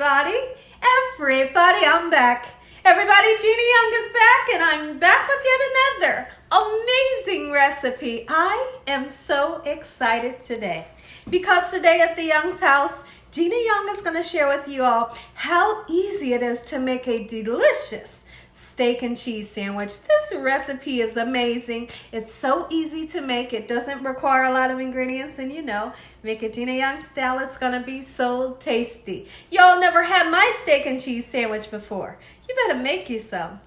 everybody. Everybody, I'm back. Everybody, Gina Young is back, and I'm back with yet another amazing recipe. I am so excited today because today at the Young's house, Gina Young is going to share with you all how easy it is to make a delicious steak and cheese sandwich. This recipe is amazing. It's so easy to make. It doesn't require a lot of ingredients, and you know, make it Gina Young style. It's gonna be so tasty. Y'all never had my steak and cheese sandwich before. You better make you some.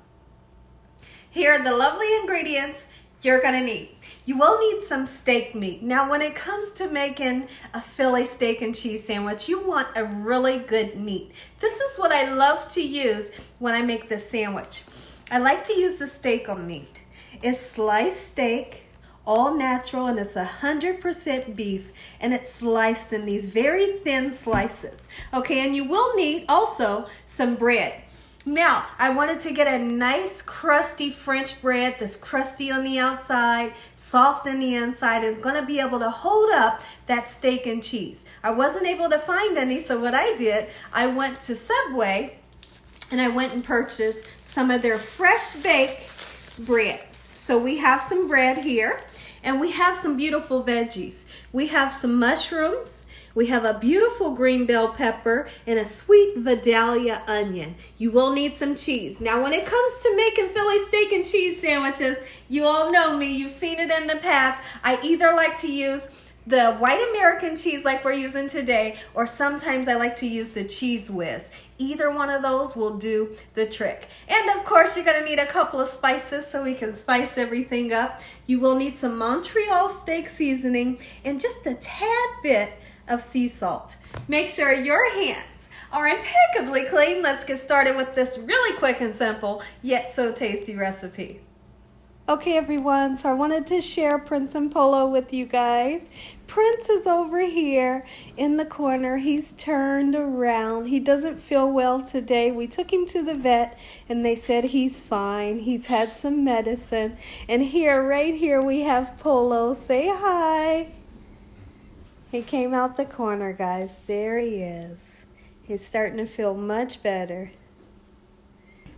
Here are the lovely ingredients you're gonna need. You will need some steak meat. Now, when it comes to making a Philly steak and cheese sandwich, you want a really good meat. This is what I love to use when I make this sandwich. I like to use the steak on meat. It's sliced steak, all natural, and it's 100% beef, and it's sliced in these very thin slices. Okay, and you will need also some bread. Now, I wanted to get a nice crusty French bread that's crusty on the outside, soft on the inside. It's going to be able to hold up that steak and cheese. I wasn't able to find any, so what I did, I went to Subway and I went and purchased some of their fresh baked bread. So we have some bread here, and we have some beautiful veggies. We have some mushrooms. We have a beautiful green bell pepper and a sweet Vidalia onion. You will need some cheese. Now, when it comes to making Philly steak and cheese sandwiches, you all know me. You've seen it in the past. I either like to use the white American cheese like we're using today, or sometimes I like to use the Cheese Whiz. Either one of those will do the trick. And of course, you're gonna need a couple of spices so we can spice everything up. You will need some Montreal steak seasoning and just a tad bit of sea salt. Make sure your hands are impeccably clean. Let's get started with this really quick and simple, yet so tasty recipe. Okay, everyone, so I wanted to share Prince and Polo with you guys. Prince is over here in the corner. He's turned around. He doesn't feel well today. We took him to the vet, and they said he's fine. He's had some medicine. And here, right here, we have Polo. Say hi. He came out the corner, guys. There he is. He's starting to feel much better.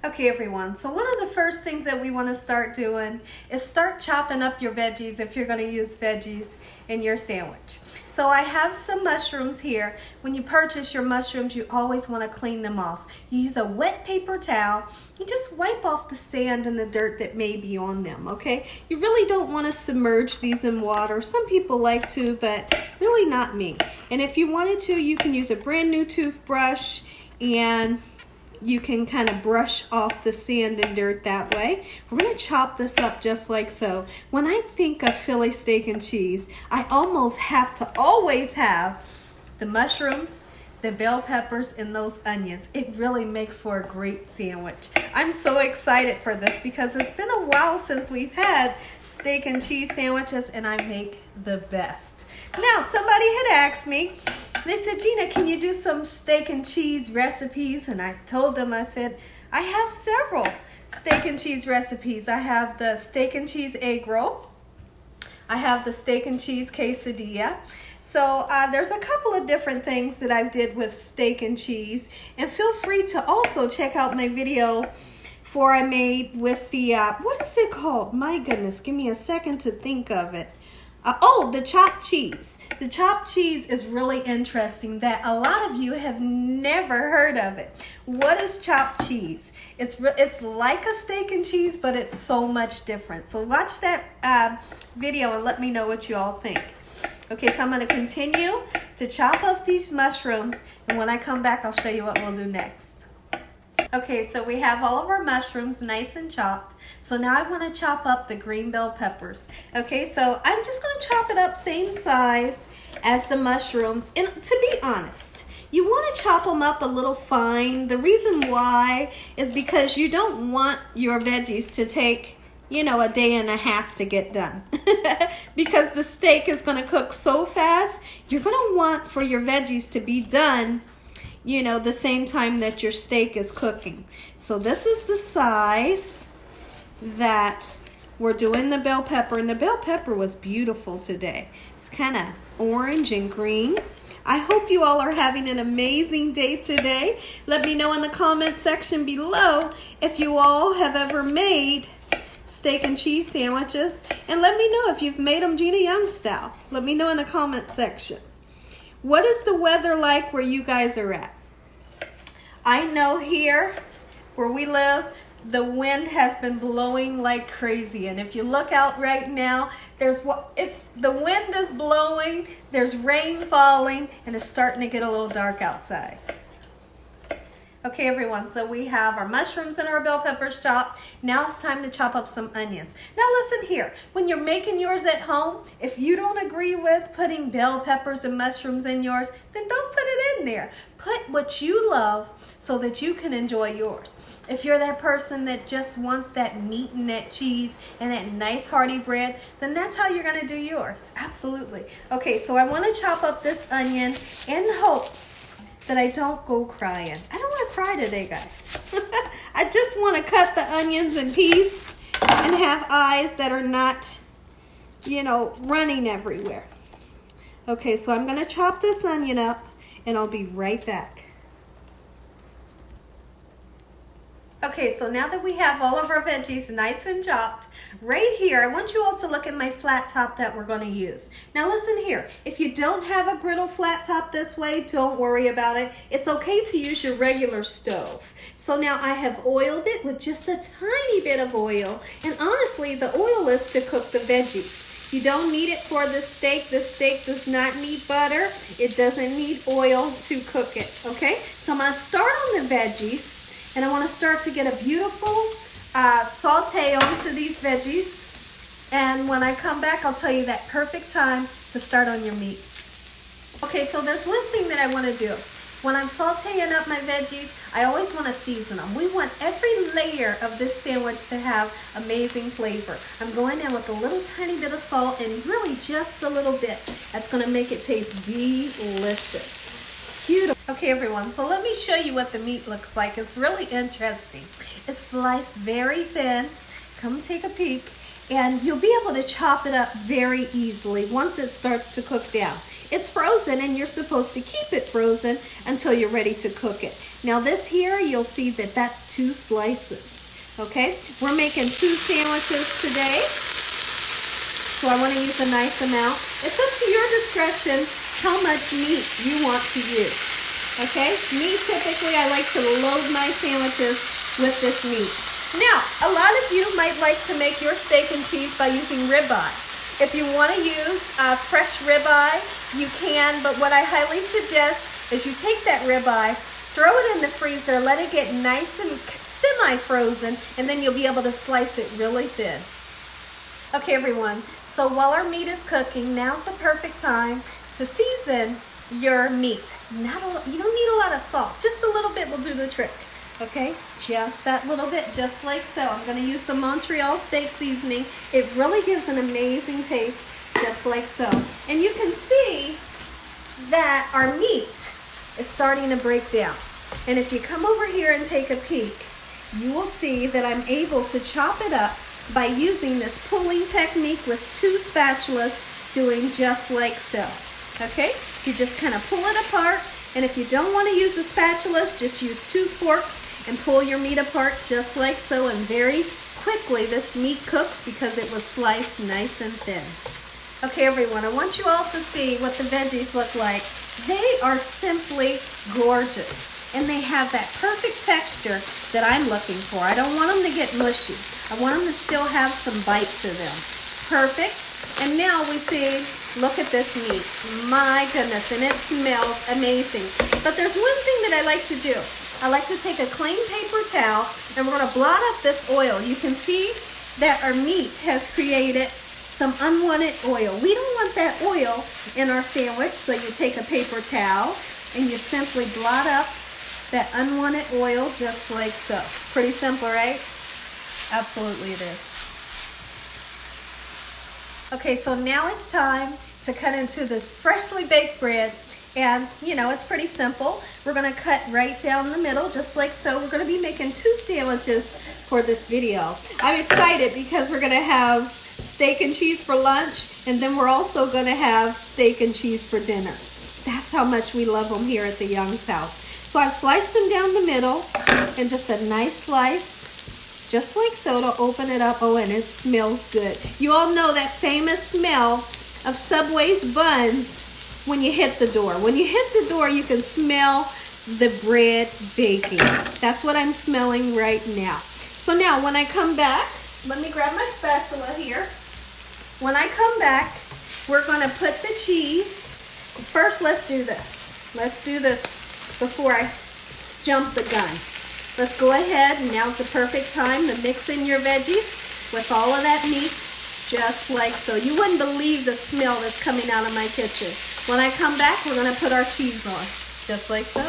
Okay, everyone, so one of the first things that we want to start doing is start chopping up your veggies if you're going to use veggies in your sandwich. So I have some mushrooms here. When you purchase your mushrooms, you always want to clean them off. You use a wet paper towel. You just wipe off the sand and the dirt that may be on them, okay? You really don't want to submerge these in water. Some people like to, but really not me. And if you wanted to, you can use a brand new toothbrush, and you can kind of brush off the sand and dirt that way. We're going to chop this up just like so. When I think of Philly steak and cheese, I almost have to always have the mushrooms, the bell peppers, and those onions. It really makes for a great sandwich. I'm so excited for this because it's been a while since we've had steak and cheese sandwiches, and I make the best. Now, somebody had asked me, they said, Gina, can you do some steak and cheese recipes? And I told them, I said, I have several steak and cheese recipes. I have the steak and cheese egg roll. I have the steak and cheese quesadilla. So there's a couple of different things that I did with steak and cheese. And feel free to also check out my video I made with the, what is it called? My goodness, give me a second to think of it. The chopped cheese. The chopped cheese is really interesting that a lot of you have never heard of it. What is chopped cheese? It's like a steak and cheese, but it's so much different. So watch that video and let me know what you all think. Okay, so I'm going to continue to chop up these mushrooms, and when I come back, I'll show you what we'll do next. Okay, so we have all of our mushrooms nice and chopped. So now I want to chop up the green bell peppers. Okay, so I'm just going to chop it up same size as the mushrooms. And to be honest, you want to chop them up a little fine. The reason why is because you don't want your veggies to take, you know, a day and a half to get done. Because the steak is going to cook so fast, you're going to want for your veggies to be done, you know, the same time that your steak is cooking. So this is the size that we're doing the bell pepper, and the bell pepper was beautiful today. It's kind of orange and green. I hope you all are having an amazing day today. Let me know in the comment section below if you all have ever made steak and cheese sandwiches, and let me know if you've made them Gina Young style. Let me know in the comment section. What is the weather like where you guys are at? I know here where we live, the wind has been blowing like crazy, and if you look out right now, the wind is blowing, there's rain falling, and it's starting to get a little dark outside. Okay, everyone, so we have our mushrooms and our bell peppers chopped. Now it's time to chop up some onions. Now listen here, when you're making yours at home, if you don't agree with putting bell peppers and mushrooms in yours, then don't put it in there. Put what you love so that you can enjoy yours. If you're that person that just wants that meat and that cheese and that nice hearty bread, then that's how you're gonna do yours, absolutely. Okay, so I wanna chop up this onion in hopes that I don't go crying. I don't want to cry today, guys. I just want to cut the onions in peace and have eyes that are not, running everywhere. Okay, so I'm going to chop this onion up and I'll be right back. Okay, so now that we have all of our veggies nice and chopped, right here, I want you all to look at my flat top that we're going to use. Now listen here, if you don't have a griddle flat top this way, don't worry about it. It's okay to use your regular stove. So now I have oiled it with just a tiny bit of oil, and honestly, the oil is to cook the veggies. You don't need it for the steak. The steak does not need butter. It doesn't need oil to cook it, okay? So I'm going to start on the veggies. And I want to start to get a beautiful saute onto these veggies. And when I come back, I'll tell you that perfect time to start on your meat. Okay, so there's one thing that I want to do. When I'm sauteing up my veggies, I always want to season them. We want every layer of this sandwich to have amazing flavor. I'm going in with a little tiny bit of salt and really just a little bit. That's going to make it taste delicious. Beautiful. Okay, everyone, so let me show you what the meat looks like. It's really interesting. It's sliced very thin. Come take a peek, and you'll be able to chop it up very easily once it starts to cook down. It's frozen, and you're supposed to keep it frozen until you're ready to cook it. Now this here, you'll see that that's 2 slices, okay? We're making 2 sandwiches today, so I want to use a nice amount. It's up to your discretion how much meat you want to use, okay? Me, typically, I like to load my sandwiches with this meat. Now, a lot of you might like to make your steak and cheese by using ribeye. If you want to use fresh ribeye, you can, but what I highly suggest is you take that ribeye, throw it in the freezer, let it get nice and semi-frozen, and then you'll be able to slice it really thin. Okay, everyone, so while our meat is cooking, now's the perfect time to season your meat. You don't need a lot of salt. Just a little bit will do the trick, okay? Just that little bit, just like so. I'm going to use some Montreal steak seasoning. It really gives an amazing taste, just like so. And you can see that our meat is starting to break down. And if you come over here and take a peek, you will see that I'm able to chop it up by using this pulling technique with 2 spatulas, doing just like so. Okay, you just kind of pull it apart, and if you don't want to use the spatulas, just use 2 forks and pull your meat apart just like so, and very quickly this meat cooks because it was sliced nice and thin. Okay, everyone, I want you all to see what the veggies look like. They are simply gorgeous, and they have that perfect texture that I'm looking for. I don't want them to get mushy. I want them to still have some bite to them. Perfect. And now we see, look at this meat. My goodness, and it smells amazing. But there's one thing that I like to do. I like to take a clean paper towel, and we're going to blot up this oil. You can see that our meat has created some unwanted oil. We don't want that oil in our sandwich, so you take a paper towel and you simply blot up that unwanted oil just like so. Pretty simple, right? Absolutely it is. Okay, so now it's time to cut into this freshly baked bread, and it's pretty simple. We're going to cut right down the middle just like so. We're going to be making 2 sandwiches for this video. I'm excited because we're going to have steak and cheese for lunch, and then we're also going to have steak and cheese for dinner. That's how much we love them here at the Youngs house. So I've sliced them down the middle and just a nice slice, just like so, to open it up. Oh, and it smells good. You all know that famous smell of Subway's buns when you hit the door. When you hit the door, you can smell the bread baking. That's what I'm smelling right now. So now when I come back, let me grab my spatula here. When I come back, we're gonna put the cheese. First, let's do this. Let's do this before I jump the gun. Let's go ahead, and now's the perfect time to mix in your veggies with all of that meat, just like so. You wouldn't believe the smell that's coming out of my kitchen. When I come back, we're gonna put our cheese on, just like so.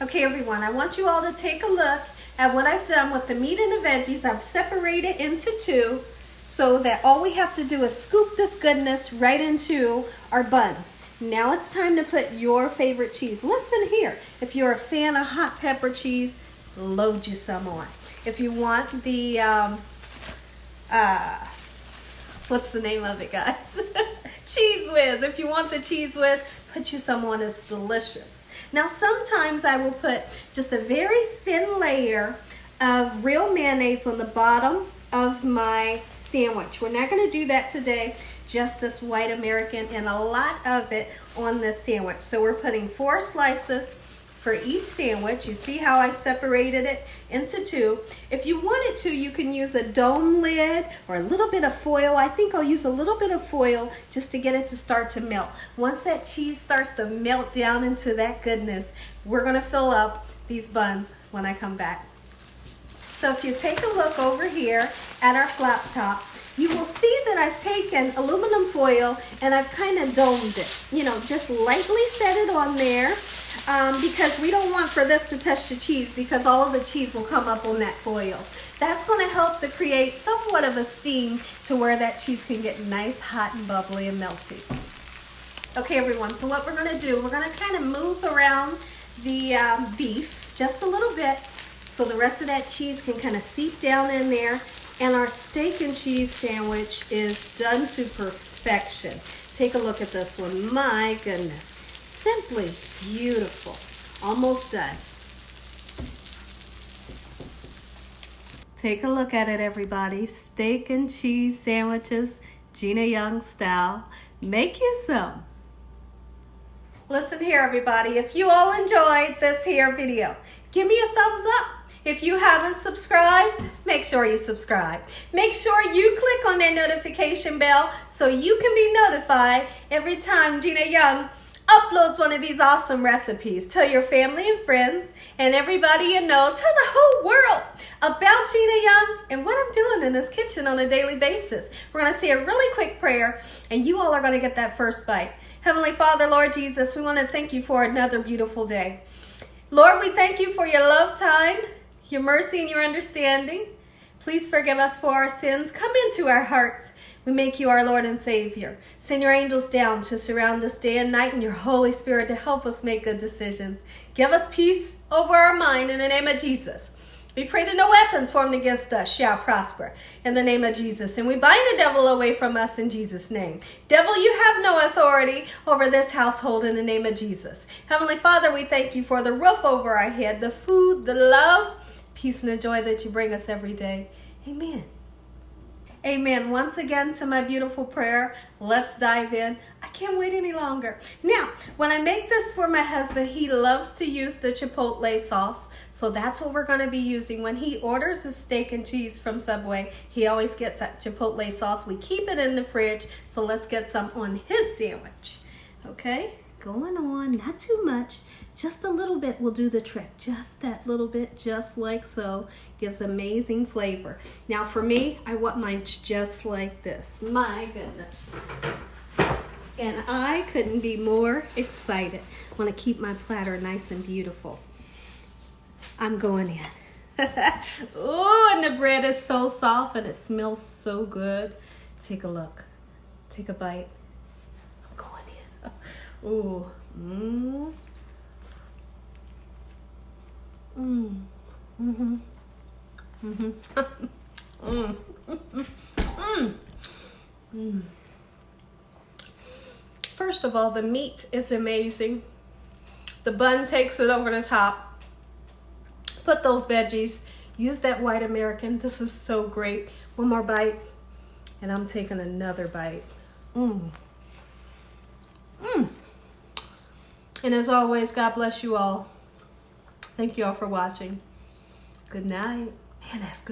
Okay, everyone, I want you all to take a look at what I've done with the meat and the veggies. I've separated into two so that all we have to do is scoop this goodness right into our buns. Now it's time to put your favorite cheese. Listen here, if you're a fan of hot pepper cheese, load you some on. If you want the, what's the name of it, guys? Cheese Whiz. If you want the Cheese Whiz, put you some on, it's delicious. Now sometimes I will put just a very thin layer of real mayonnaise on the bottom of my sandwich. We're not gonna do that today, just this white American, and a lot of it on this sandwich. So we're putting 4 slices for each sandwich. You see how I've separated it into 2. If you wanted to, you can use a dome lid or a little bit of foil. I think I'll use a little bit of foil just to get it to start to melt. Once that cheese starts to melt down into that goodness, we're gonna fill up these buns when I come back. So if you take a look over here at our flat top, you will see that I've taken aluminum foil and I've kind of domed it. You know, just lightly set it on there because we don't want for this to touch the cheese, because all of the cheese will come up on that foil. That's going to help to create somewhat of a steam to where that cheese can get nice, hot, and bubbly and melty. Okay, everyone, so what we're going to do, we're going to kind of move around the beef just a little bit so the rest of that cheese can kind of seep down in there. And our steak and cheese sandwich is done to perfection. Take a look at this one. My goodness. Simply beautiful. Almost done. Take a look at it, everybody. Steak and cheese sandwiches, Gina Young style. Make you some. Listen here, everybody. If you all enjoyed this here video, give me a thumbs up. If you haven't subscribed, make sure you subscribe. Make sure you click on that notification bell so you can be notified every time Gina Young uploads one of these awesome recipes. Tell your family and friends and everybody you know, tell the whole world about Gina Young and what I'm doing in this kitchen on a daily basis. We're going to say a really quick prayer and you all are going to get that first bite. Heavenly Father, Lord Jesus, we want to thank you for another beautiful day. Lord, we thank you for your love time, your mercy, and your understanding. Please forgive us for our sins. Come into our hearts. We make you our Lord and Savior. Send your angels down to surround us day and night, and your Holy Spirit to help us make good decisions. Give us peace over our mind in the name of Jesus. We pray that no weapons formed against us shall prosper in the name of Jesus. And we bind the devil away from us in Jesus' name. Devil, you have no authority over this household in the name of Jesus. Heavenly Father, we thank you for the roof over our head, the food, the love, peace, and the joy that you bring us every day. Amen. Amen. Once again to my beautiful prayer. Let's dive in. I can't wait any longer. Now, when I make this for my husband, he loves to use the Chipotle sauce. So that's what we're going to be using. When he orders his steak and cheese from Subway, he always gets that Chipotle sauce. We keep it in the fridge. So let's get some on his sandwich. Okay, going on, not too much. Just a little bit will do the trick. Just that little bit, just like so. Gives amazing flavor. Now for me, I want mine just like this. My goodness. And I couldn't be more excited. I want to keep my platter nice and beautiful. I'm going in. Oh, and the bread is so soft and it smells so good. Take a look. Take a bite. I'm going in. Ooh. Mmm. Mm. Mm-hmm. Mm-hmm. Mm. Mm. Mm. First of all, the meat is amazing. The bun takes it over the top. Put those veggies. Use that white American. This is so great. One more bite, and I'm taking another bite. And as always, God bless you all. Thank you all for watching. Good night. Man, that's good.